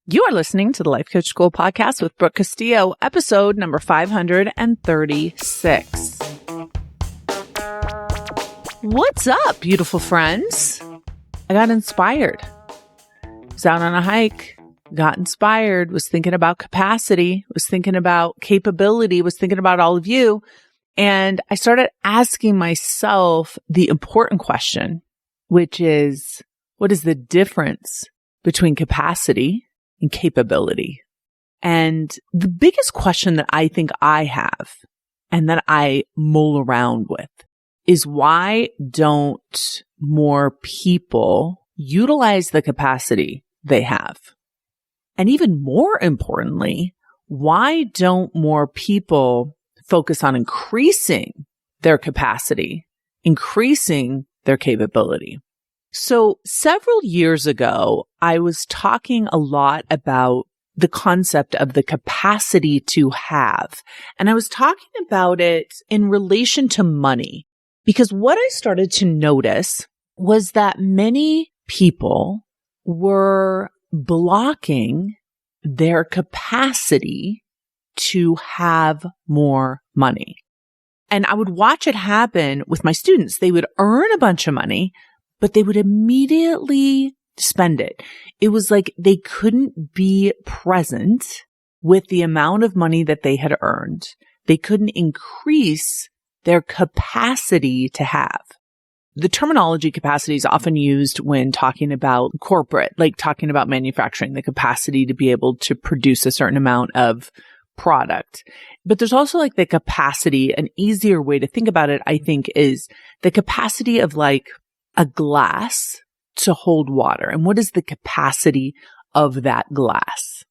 You are listening to the Life Coach School podcast with Brooke Castillo, episode number 536. What's up, beautiful friends? I got inspired. Was out on a hike, got inspired, was thinking about capacity, was thinking about capability, was thinking about all of you. And I started asking myself the important question, which is, what is the difference between capacity and capability? And the biggest question that I think I have and that I mull around with is, why don't more people utilize the capacity they have? And even more importantly, why don't more people focus on increasing their capacity, increasing their capability? So several years ago, I was talking a lot about the concept of the capacity to have. And I was talking about it in relation to money, because what I started to notice was that many people were blocking their capacity to have more money. And I would watch it happen with my students. They would earn a bunch of money, but they would immediately spend it. It was like they couldn't be present with the amount of money that they had earned. They couldn't increase their capacity to have. The terminology capacity is often used when talking about corporate, like talking about manufacturing, the capacity to be able to produce a certain amount of product. But there's also like the capacity, an easier way to think about it, I think, is the capacity of like a glass to hold water. And what is the capacity of that glass?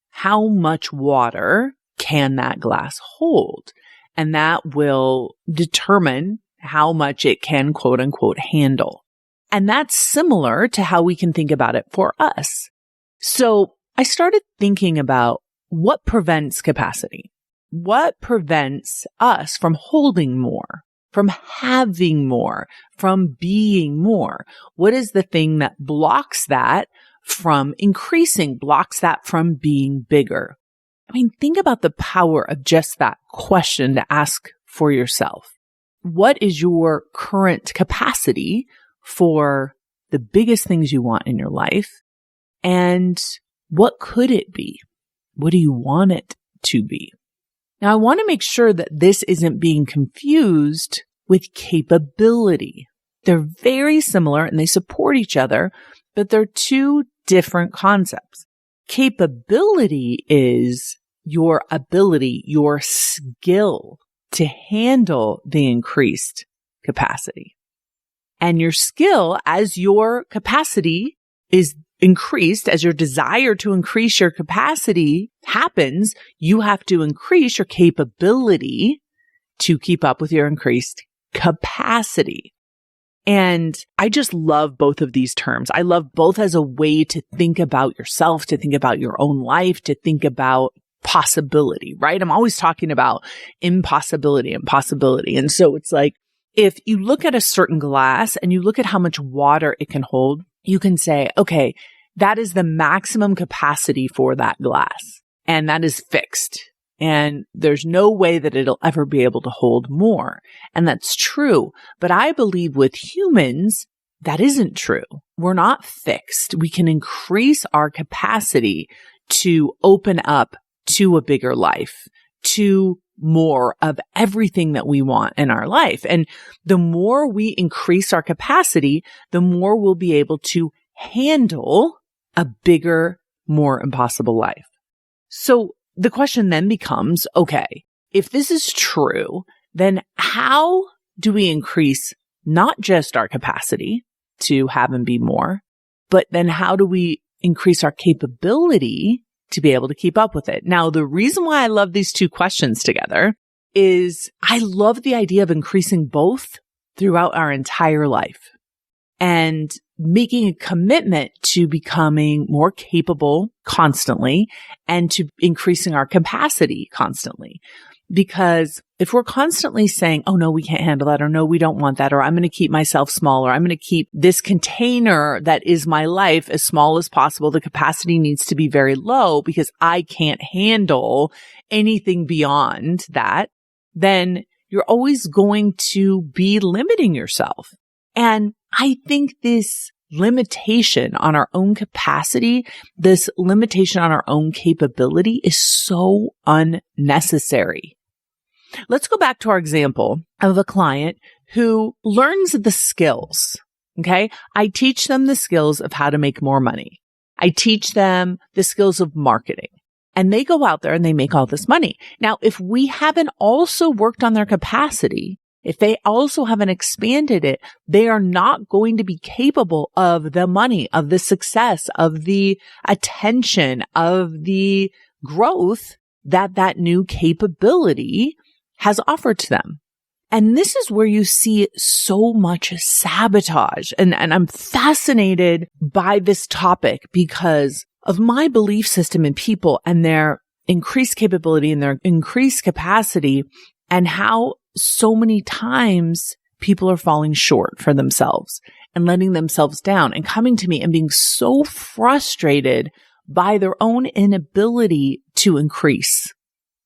How much water can that glass hold? And that will determine how much it can, quote unquote, handle. And that's similar to how we can think about it for us. So I started thinking about what prevents capacity. What prevents us from holding more, from having more, from being more? What is the thing that blocks that from increasing, blocks that from being bigger? I mean, think about the power of just that question to ask for yourself. What is your current capacity for the biggest things you want in your life? And what could it be? What do you want it to be? Now, I want to make sure that this isn't being confused with capability. They're very similar and they support each other, but they're two different concepts. Capability is your ability, your skill to handle the increased capacity. And your skill, as your capacity is increased, as your desire to increase your capacity happens, you have to increase your capability to keep up with your increased capacity. And I just love both of these terms. I love both as a way to think about yourself, to think about your own life, to think about possibility, right? I'm always talking about impossibility and possibility. And so it's like, if you look at a certain glass and you look at how much water it can hold, you can say, okay, that is the maximum capacity for that glass. And that is fixed. And there's no way that it'll ever be able to hold more. And that's true. But I believe with humans, that isn't true. We're not fixed. We can increase our capacity to open up to a bigger life, to more of everything that we want in our life. And the more we increase our capacity, the more we'll be able to handle a bigger, more impossible life. So the question then becomes, okay, if this is true, then how do we increase not just our capacity to have and be more, but then how do we increase our capability to be able to keep up with it? Now, the reason why I love these two questions together is I love the idea of increasing both throughout our entire life. And making a commitment to becoming more capable constantly and to increasing our capacity constantly. Because if we're constantly saying, oh no, we can't handle that, or no, we don't want that, or I'm going to keep myself smaller, I'm going to keep this container that is my life as small as possible. The capacity needs to be very low because I can't handle anything beyond that. Then you're always going to be limiting yourself. And I think this limitation on our own capacity, this limitation on our own capability is so unnecessary. Let's go back to our example of a client who learns the skills. Okay. I teach them the skills of how to make more money. I teach them the skills of marketing, and they go out there and they make all this money. Now, if we haven't also worked on their capacity, if they also haven't expanded it, they are not going to be capable of the money, of the success, of the attention, of the growth that new capability has offered to them. And this is where you see so much sabotage. And I'm fascinated by this topic because of my belief system in people and their increased capability and their increased capacity, and how so many times people are falling short for themselves and letting themselves down and coming to me and being so frustrated by their own inability to increase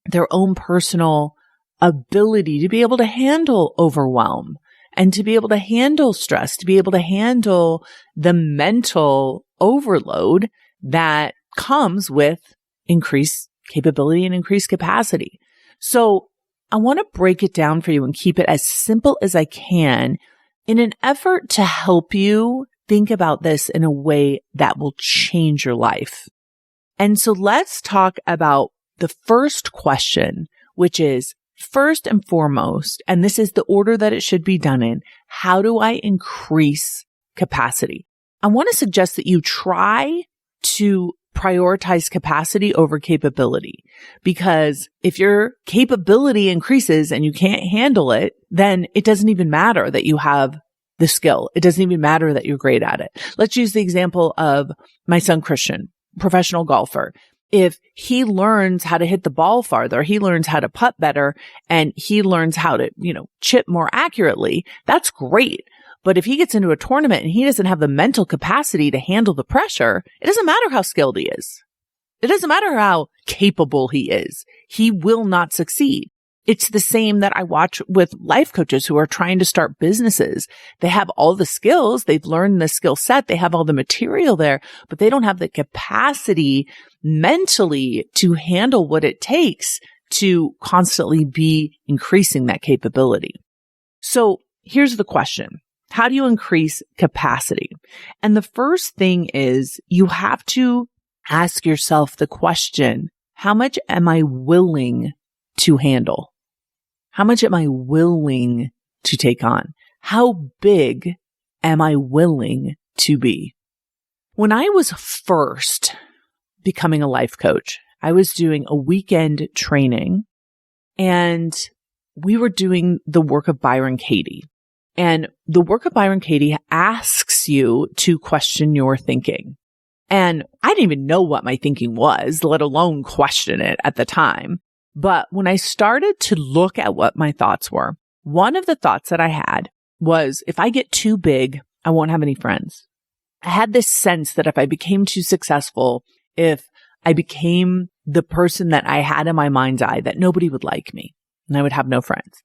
their own personal ability to be able to handle overwhelm and to be able to handle stress, to be able to handle the mental overload that comes with increased capability and increased capacity. So I want to break it down for you and keep it as simple as I can in an effort to help you think about this in a way that will change your life. And so let's talk about the first question, which is, first and foremost, and this is the order that it should be done in, how do I increase capacity? I want to suggest that you try to prioritize capacity over capability, because if your capability increases and you can't handle it, then it doesn't even matter that you have the skill. It doesn't even matter that you're great at it. Let's use the example of my son, Christian, professional golfer. If he learns how to hit the ball farther, he learns how to putt better, and he learns how to, chip more accurately, that's great. But if he gets into a tournament and he doesn't have the mental capacity to handle the pressure, it doesn't matter how skilled he is. It doesn't matter how capable he is. He will not succeed. It's the same that I watch with life coaches who are trying to start businesses. They have all the skills. They've learned the skill set. They have all the material there, but they don't have the capacity mentally to handle what it takes to constantly be increasing that capability. So here's the question. How do you increase capacity? And the first thing is you have to ask yourself the question, how much am I willing to handle? How much am I willing to take on? How big am I willing to be? When I was first becoming a life coach, I was doing a weekend training, and we were doing the work of Byron Katie. And the work of Byron Katie asks you to question your thinking. And I didn't even know what my thinking was, let alone question it at the time. But when I started to look at what my thoughts were, one of the thoughts that I had was, if I get too big, I won't have any friends. I had this sense that if I became too successful, if I became the person that I had in my mind's eye, that nobody would like me and I would have no friends.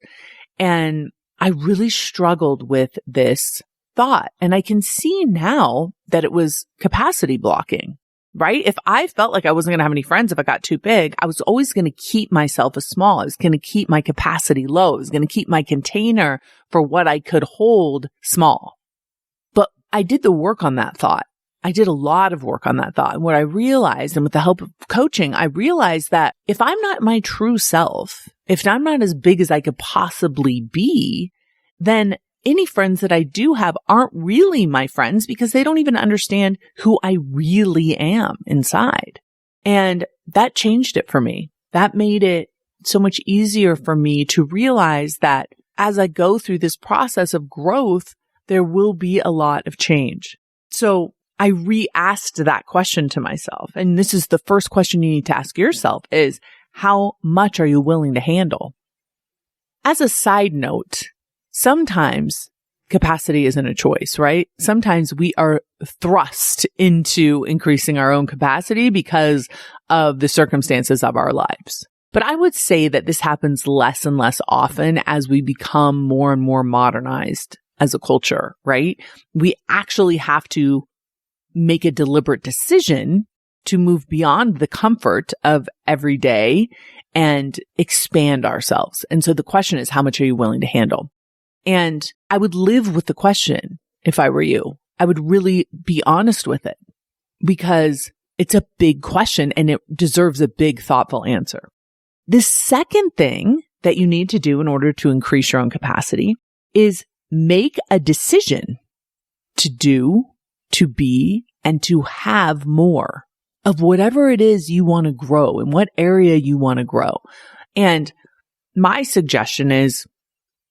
And I really struggled with this thought. And I can see now that it was capacity blocking, right? If I felt like I wasn't going to have any friends if I got too big, I was always going to keep myself as small. I was going to keep my capacity low. I was going to keep my container for what I could hold small. But I did the work on that thought. I did a lot of work on that thought. And what I realized, and with the help of coaching, I realized that if I'm not my true self, if I'm not as big as I could possibly be, then any friends that I do have aren't really my friends because they don't even understand who I really am inside. And that changed it for me. That made it so much easier for me to realize that as I go through this process of growth, there will be a lot of change. So I re-asked that question to myself. And this is the first question you need to ask yourself is, how much are you willing to handle? As a side note, sometimes capacity isn't a choice, right? Sometimes we are thrust into increasing our own capacity because of the circumstances of our lives. But I would say that this happens less and less often as we become more and more modernized as a culture, right? We actually have to make a deliberate decision to move beyond the comfort of every day and expand ourselves. And so the question is, how much are you willing to handle? And I would live with the question if I were you. I would really be honest with it because it's a big question and it deserves a big, thoughtful answer. The second thing that you need to do in order to increase your own capacity is make a decision to do, to be, and to have more of whatever it is you want to grow and what area you want to grow. And my suggestion is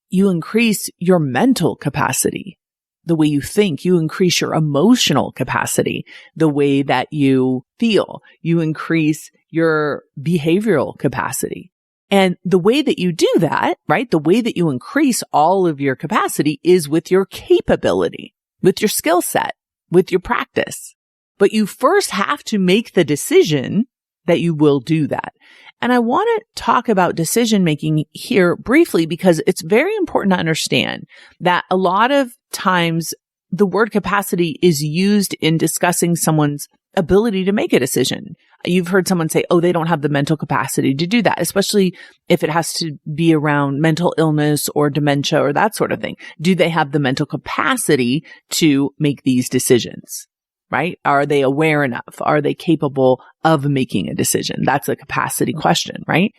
you increase your mental capacity, the way you think. You increase your emotional capacity, the way that you feel. You increase your behavioral capacity. And the way that you do that, right, the way that you increase all of your capacity is with your capability, with your skill set, with your practice. But you first have to make the decision that you will do that. And I want to talk about decision making here briefly because it's very important to understand that a lot of times the word capacity is used in discussing someone's ability to make a decision. You've heard someone say, oh, they don't have the mental capacity to do that, especially if it has to be around mental illness or dementia or that sort of thing. Do they have the mental capacity to make these decisions? Right? Are they aware enough? Are they capable of making a decision? That's a capacity question, right?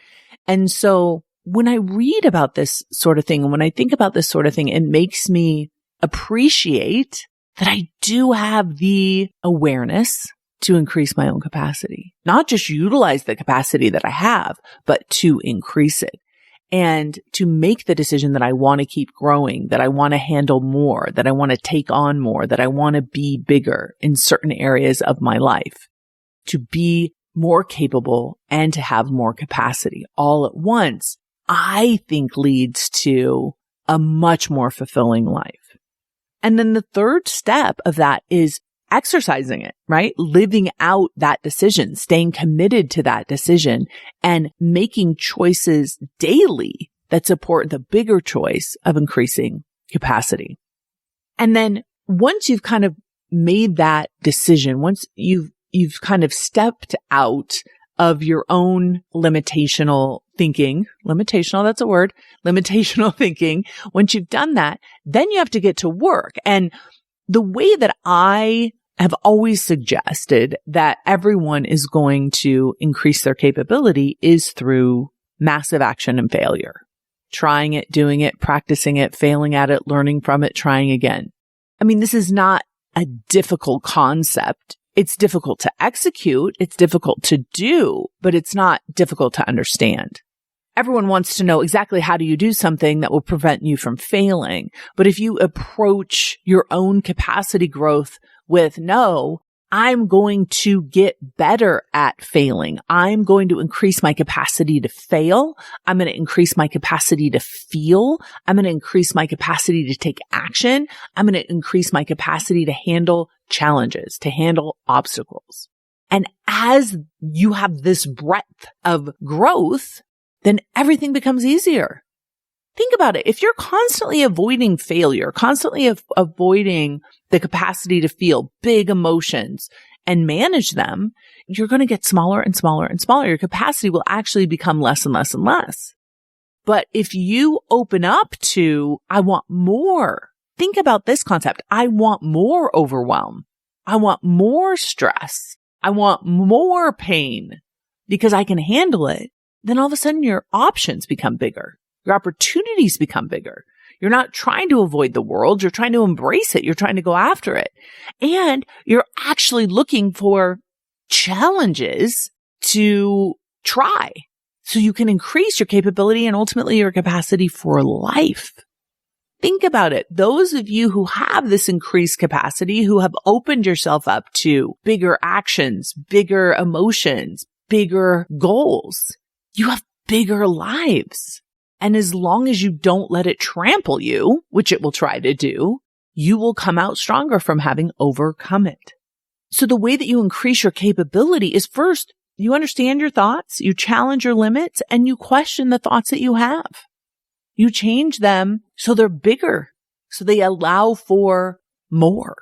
And so when I read about this sort of thing, and when I think about this sort of thing, it makes me appreciate that I do have the awareness to increase my own capacity, not just utilize the capacity that I have, but to increase it. And to make the decision that I want to keep growing, that I want to handle more, that I want to take on more, that I want to be bigger in certain areas of my life, to be more capable and to have more capacity all at once, I think leads to a much more fulfilling life. And then the third step of that is exercising it, right? Living out that decision, staying committed to that decision and making choices daily that support the bigger choice of increasing capacity. And then once you've kind of made that decision, once you've kind of stepped out of your own limitational thinking, that's a word, limitational thinking, once you've done that, then you have to get to work. And the way that I have always suggested that everyone is going to increase their capability is through massive action and failure. Trying it, doing it, practicing it, failing at it, learning from it, trying again. I mean, this is not a difficult concept. It's difficult to execute. It's difficult to do, but it's not difficult to understand. Everyone wants to know exactly how do you do something that will prevent you from failing. But if you approach your own capacity growth with, no, I'm going to get better at failing. I'm going to increase my capacity to fail. I'm going to increase my capacity to feel. I'm going to increase my capacity to take action. I'm going to increase my capacity to handle challenges, to handle obstacles. And as you have this breadth of growth, then everything becomes easier. Think about it. If you're constantly avoiding failure, constantly avoiding the capacity to feel big emotions and manage them, you're going to get smaller and smaller and smaller. Your capacity will actually become less and less and less. But if you open up to, I want more, think about this concept. I want more overwhelm. I want more stress. I want more pain because I can handle it. Then all of a sudden your options become bigger. Your opportunities become bigger. You're not trying to avoid the world. You're trying to embrace it. You're trying to go after it. And you're actually looking for challenges to try so you can increase your capability and ultimately your capacity for life. Think about it. Those of you who have this increased capacity, who have opened yourself up to bigger actions, bigger emotions, bigger goals, you have bigger lives. And as long as you don't let it trample you, which it will try to do, you will come out stronger from having overcome it. So the way that you increase your capability is first, you understand your thoughts, you challenge your limits, and you question the thoughts that you have. You change them so they're bigger, so they allow for more.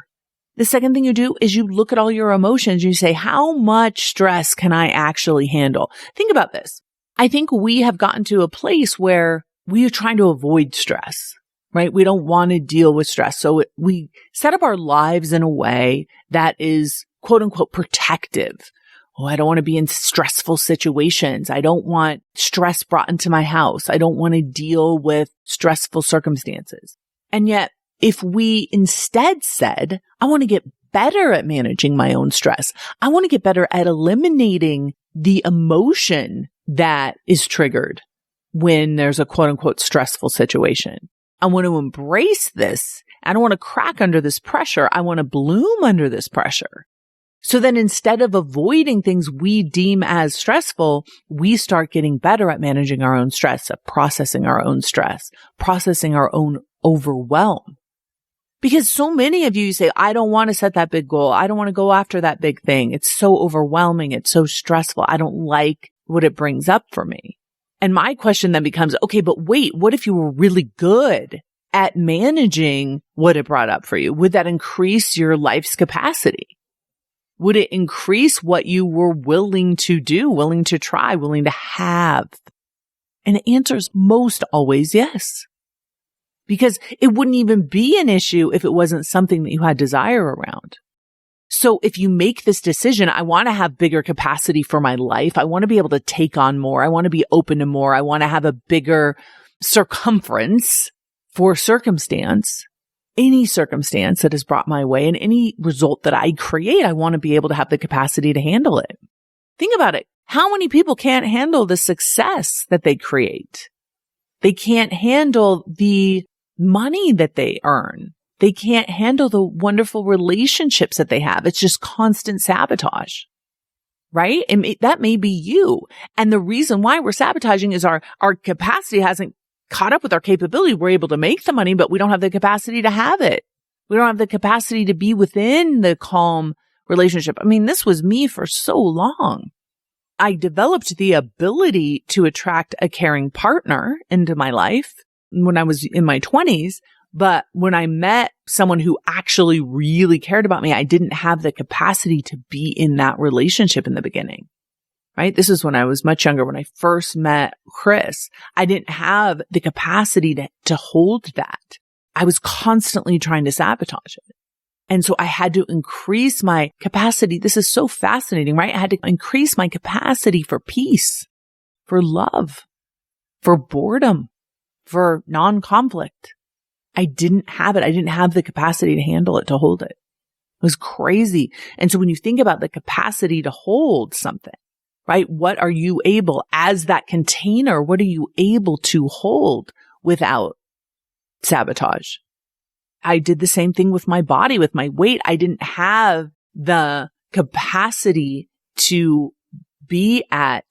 The second thing you do is you look at all your emotions. You say, how much stress can I actually handle? Think about this. I think we have gotten to a place where we are trying to avoid stress, right? We don't want to deal with stress. So we set up our lives in a way that is quote unquote protective. Oh, I don't want to be in stressful situations. I don't want stress brought into my house. I don't want to deal with stressful circumstances. And yet, if we instead said, I want to get better at managing my own stress. I want to get better at eliminating the emotion that is triggered when there's a quote unquote stressful situation. I want to embrace this. I don't want to crack under this pressure. I want to bloom under this pressure. So then instead of avoiding things we deem as stressful, we start getting better at managing our own stress, at processing our own stress, processing our own overwhelm. Because so many of you say, I don't want to set that big goal. I don't want to go after that big thing. It's so overwhelming. It's so stressful. I don't like what it brings up for me. And my question then becomes, okay, but wait, what if you were really good at managing what it brought up for you? Would that increase your life's capacity? Would it increase what you were willing to do, willing to try, willing to have? And the answer is most always yes. Because it wouldn't even be an issue if it wasn't something that you had desire around. So if you make this decision, I want to have bigger capacity for my life. I want to be able to take on more. I want to be open to more. I want to have a bigger circumference for circumstance. Any circumstance that is brought my way and any result that I create, I want to be able to have the capacity to handle it. Think about it. How many people can't handle the success that they create? They can't handle the money that they earn. They can't handle the wonderful relationships that they have. It's just constant sabotage, right? And that may be you. And the reason why we're sabotaging is our capacity hasn't caught up with our capability. We're able to make the money, but we don't have the capacity to have it. We don't have the capacity to be within the calm relationship. I mean, this was me for so long. I developed the ability to attract a caring partner into my life when I was in my 20s. But when I met someone who actually really cared about me, I didn't have the capacity to be in that relationship in the beginning. Right? This is when I was much younger. When I first met Chris, I didn't have the capacity to hold that. I was constantly trying to sabotage it. And so I had to increase my capacity. This is so fascinating, right? I had to increase my capacity for peace, for love, for boredom, for non-conflict. I didn't have it. I didn't have the capacity to handle it, to hold it. It was crazy. And so when you think about the capacity to hold something, right? What are you able, as that container, what are you able to hold without sabotage? I did the same thing with my body, with my weight. I didn't have the capacity to be at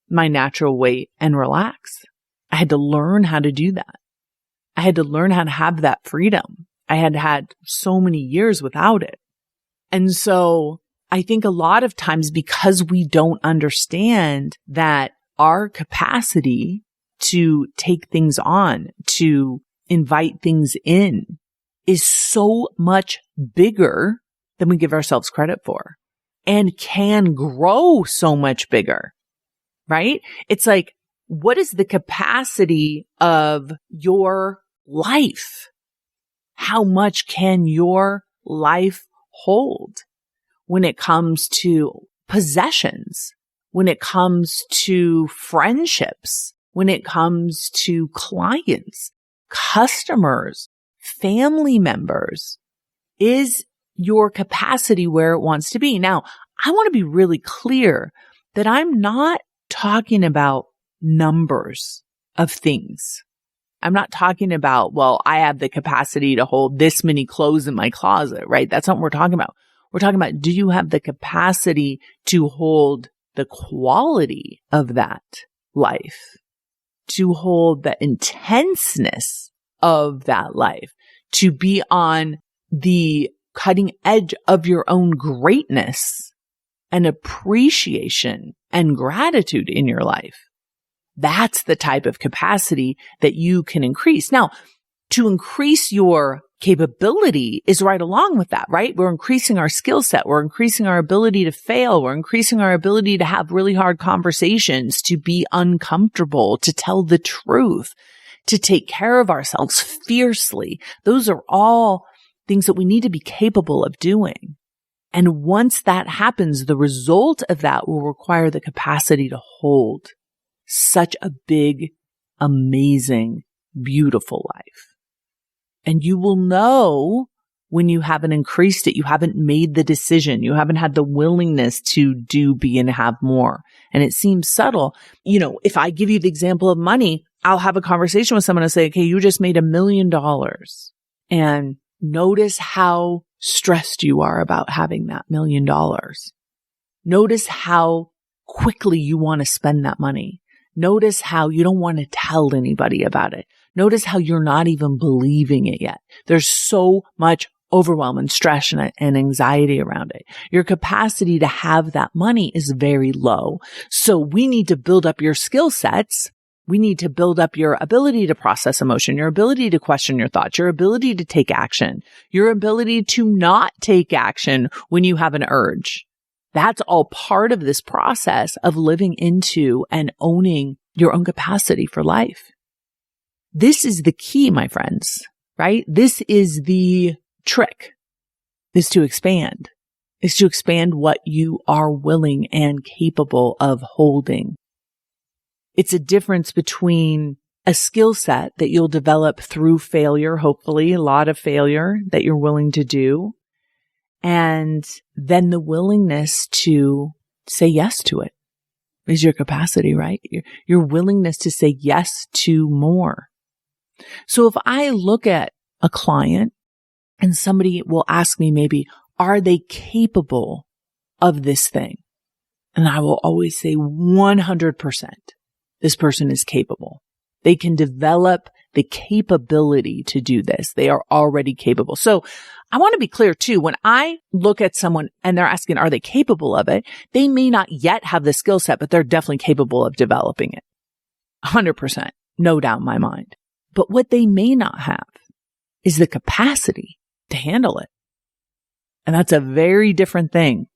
my natural weight and relax. I had to learn how to do that. I had to learn how to have that freedom. I had had so many years without it. And so I think a lot of times because we don't understand that our capacity to take things on, to invite things in is so much bigger than we give ourselves credit for and can grow so much bigger, right? It's like, what is the capacity of your life? How much can your life hold? When it comes to possessions, when it comes to friendships, when it comes to clients, customers, family members, is your capacity where it wants to be? Now, I want to be really clear that I'm not talking about numbers of things. I'm not talking about, well, I have the capacity to hold this many clothes in my closet, right? That's not what we're talking about. We're talking about, do you have the capacity to hold the quality of that life, to hold the intenseness of that life, to be on the cutting edge of your own greatness and appreciation and gratitude in your life? That's the type of capacity that you can increase. Now, to increase your capability is right along with that, right? We're increasing our skill set. We're increasing our ability to fail. We're increasing our ability to have really hard conversations, to be uncomfortable, to tell the truth, to take care of ourselves fiercely. Those are all things that we need to be capable of doing. And once that happens, the result of that will require the capacity to hold such a big, amazing, beautiful life. And you will know when you haven't increased it, you haven't made the decision, you haven't had the willingness to do, be, and have more. And it seems subtle. If I give you the example of money, I'll have a conversation with someone and say, okay, you just made $1 million. And notice how stressed you are about having that $1 million. Notice how quickly you want to spend that money. Notice how you don't want to tell anybody about it. Notice how you're not even believing it yet. There's so much overwhelm and stress and anxiety around it. Your capacity to have that money is very low. So we need to build up your skill sets. We need to build up your ability to process emotion, your ability to question your thoughts, your ability to take action, your ability to not take action when you have an urge. That's all part of this process of living into and owning your own capacity for life. This is the key, my friends, right? This is the trick, is to expand what you are willing and capable of holding. It's a difference between a skill set that you'll develop through failure, hopefully a lot of failure that you're willing to do, and then the willingness to say yes to it is your capacity, right? Your willingness to say yes to more. So if I look at a client and somebody will ask me maybe, are they capable of this thing? And I will always say 100%, this person is capable. They can develop the capability to do this. They are already capable. So I want to be clear too. When I look at someone and they're asking, are they capable of it? They may not yet have the skill set, but they're definitely capable of developing it. 100%. No doubt in my mind. But what they may not have is the capacity to handle it. And that's a very different thing,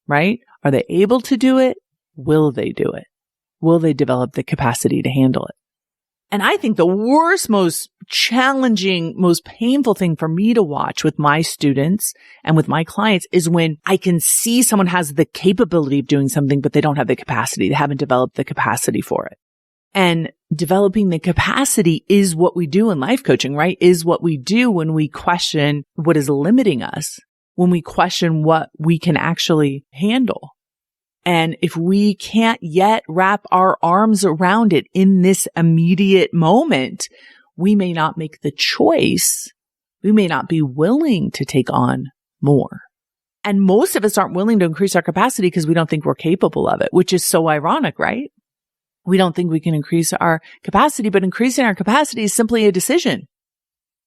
right? Are they able to do it? Will they do it? Will they develop the capacity to handle it? And I think the worst, most challenging, most painful thing for me to watch with my students and with my clients is when I can see someone has the capability of doing something, but they don't have the capacity. They haven't developed the capacity for it. And developing the capacity is what we do in life coaching, right? Is what we do when we question what is limiting us, when we question what we can actually handle. And if we can't yet wrap our arms around it in this immediate moment, we may not make the choice. We may not be willing to take on more. And most of us aren't willing to increase our capacity because we don't think we're capable of it, which is so ironic, right? We don't think we can increase our capacity, but increasing our capacity is simply a decision,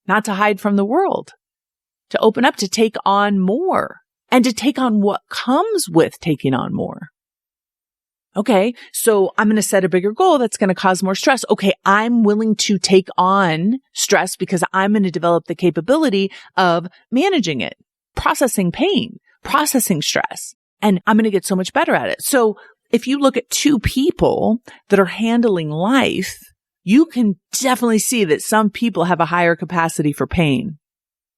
not to hide from the world, to open up, to take on more. And to take on what comes with taking on more. Okay, so I'm going to set a bigger goal that's going to cause more stress. Okay, I'm willing to take on stress because I'm going to develop the capability of managing it, processing pain, processing stress, and I'm going to get so much better at it. So if you look at two people that are handling life, you can definitely see that some people have a higher capacity for pain.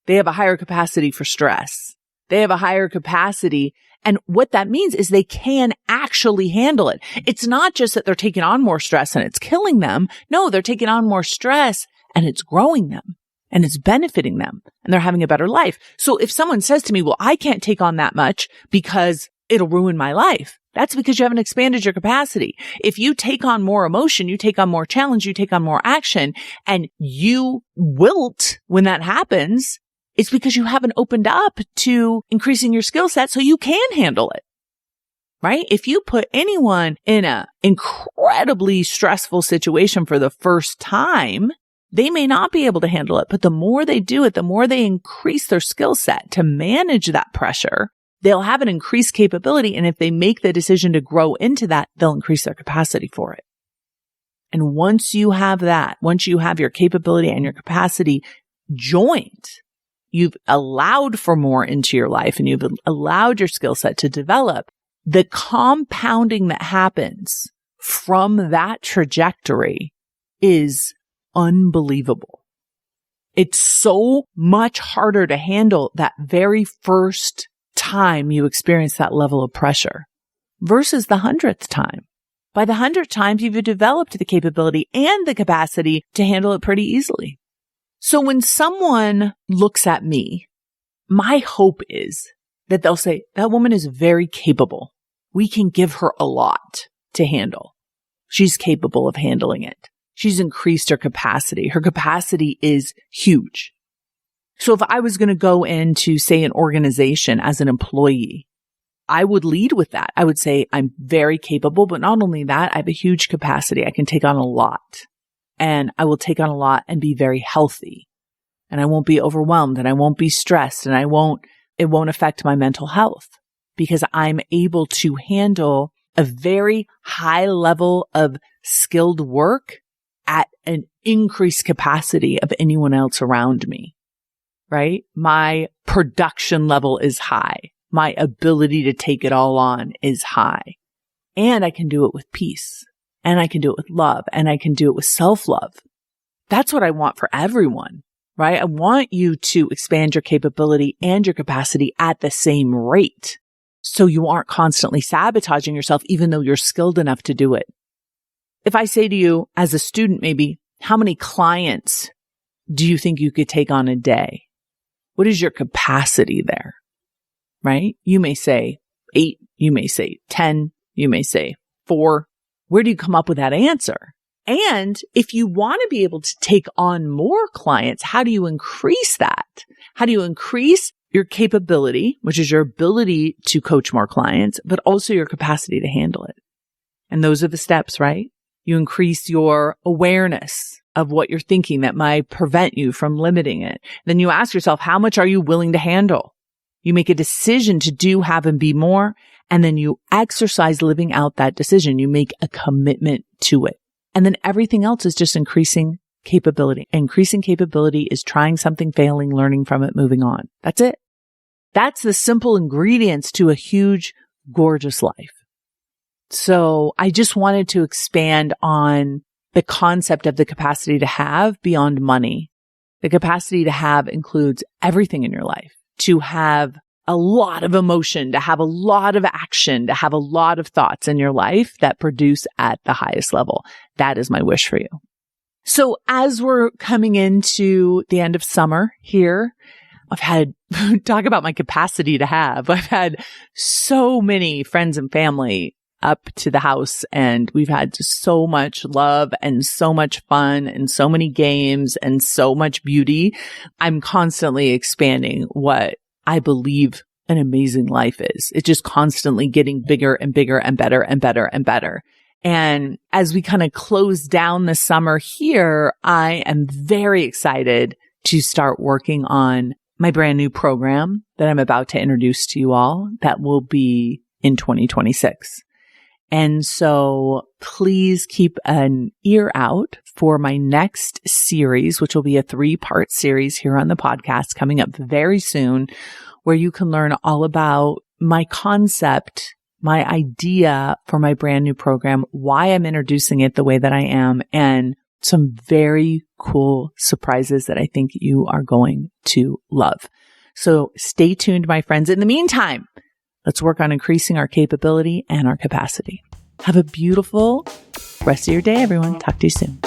They have a higher capacity for stress. They have a higher capacity. And what that means is they can actually handle it. It's not just that they're taking on more stress and it's killing them. No, they're taking on more stress and it's growing them and it's benefiting them and they're having a better life. So if someone says to me, well, I can't take on that much because it'll ruin my life. That's because you haven't expanded your capacity. If you take on more emotion, you take on more challenge, you take on more action, and you wilt when that happens, it's because you haven't opened up to increasing your skill set so you can handle it. Right? If you put anyone in an incredibly stressful situation for the first time, they may not be able to handle it. But the more they do it, the more they increase their skill set to manage that pressure, they'll have an increased capability. And if they make the decision to grow into that, they'll increase their capacity for it. And once you have that, once you have your capability and your capacity joined, you've allowed for more into your life and you've allowed your skill set to develop. The compounding that happens from that trajectory is unbelievable. It's so much harder to handle that very first time you experience that level of pressure versus the 100th time. By the 100th time, you've developed the capability and the capacity to handle it pretty easily. So when someone looks at me, my hope is that they'll say, that woman is very capable. We can give her a lot to handle. She's capable of handling it. She's increased her capacity. Her capacity is huge. So if I was going to go into, say, an organization as an employee, I would lead with that. I would say, I'm very capable, but not only that, I have a huge capacity. I can take on a lot, and I will take on a lot and be very healthy, and I won't be overwhelmed, and I won't be stressed, and it won't affect my mental health because I'm able to handle a very high level of skilled work at an increased capacity of anyone else around me, right? My production level is high. My ability to take it all on is high. And I can do it with peace. And I can do it with love. And I can do it with self-love. That's what I want for everyone, right? I want you to expand your capability and your capacity at the same rate, so you aren't constantly sabotaging yourself, even though you're skilled enough to do it. If I say to you as a student, maybe, how many clients do you think you could take on a day? What is your capacity there? Right? You may say 8, you may say 10, you may say 4. Where do you come up with that answer? And if you want to be able to take on more clients, how do you increase that? How do you increase your capability, which is your ability to coach more clients, but also your capacity to handle it? And those are the steps, right? You increase your awareness of what you're thinking that might prevent you from limiting it. Then you ask yourself, how much are you willing to handle? You make a decision to do, have, and be more, and then you exercise living out that decision. You make a commitment to it. And then everything else is just increasing capability. Increasing capability is trying something, failing, learning from it, moving on. That's it. That's the simple ingredients to a huge, gorgeous life. So I just wanted to expand on the concept of the capacity to have beyond money. The capacity to have includes everything in your life. To have a lot of emotion, to have a lot of action, to have a lot of thoughts in your life that produce at the highest level. That is my wish for you. So as we're coming into the end of summer here, I've had, talk about my capacity to have. I've had so many friends and family up to the house, and we've had so much love and so much fun and so many games and so much beauty. I'm constantly expanding what I believe an amazing life is. It's just constantly getting bigger and bigger and better and better and better. And as we kind of close down the summer here, I am very excited to start working on my brand new program that I'm about to introduce to you all that will be in 2026. And so please keep an ear out for my next series, which will be a 3-part series here on the podcast coming up very soon, where you can learn all about my concept, my idea for my brand new program, why I'm introducing it the way that I am, and some very cool surprises that I think you are going to love. So stay tuned, my friends. In the meantime, let's work on increasing our capability and our capacity. Have a beautiful rest of your day, everyone. Talk to you soon.